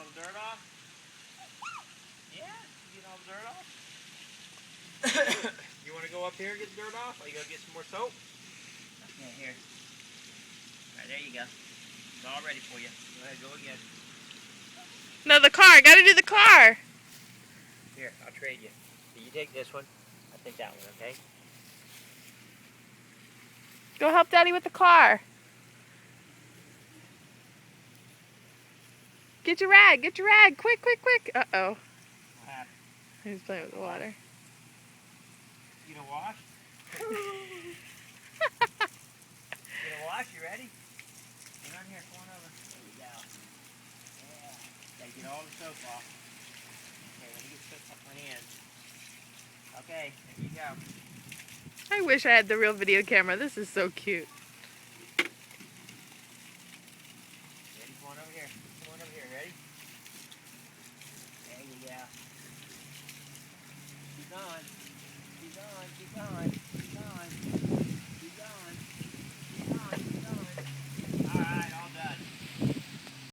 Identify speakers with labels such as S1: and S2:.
S1: all the dirt off? Yeah, you get all the dirt off. You want to go up here and get the dirt off? Or you gonna get some more soap? Yeah, here. Alright, there you go. It's all ready for you. Go ahead, go again.
S2: No, the car. Gotta do the car.
S1: Here, I'll trade you. So you take this one. I'll take that one, okay?
S2: Go help Daddy with the car. Get your rag. Get your rag. Quick, quick, quick. Uh-oh.
S1: What happened?
S2: He's playing with the water.
S1: You gonna wash? You gonna wash? You ready? Come on here, come on over. There you go. Yeah. Gotta get all the soap off. Okay, let me get soap off my hands. Okay, there you go.
S2: I wish I had the real video camera. This is so cute.
S1: Ready? Come on over here. Come on over here. Ready? There you go. Keep going. Keep going. Keep going. Keep going.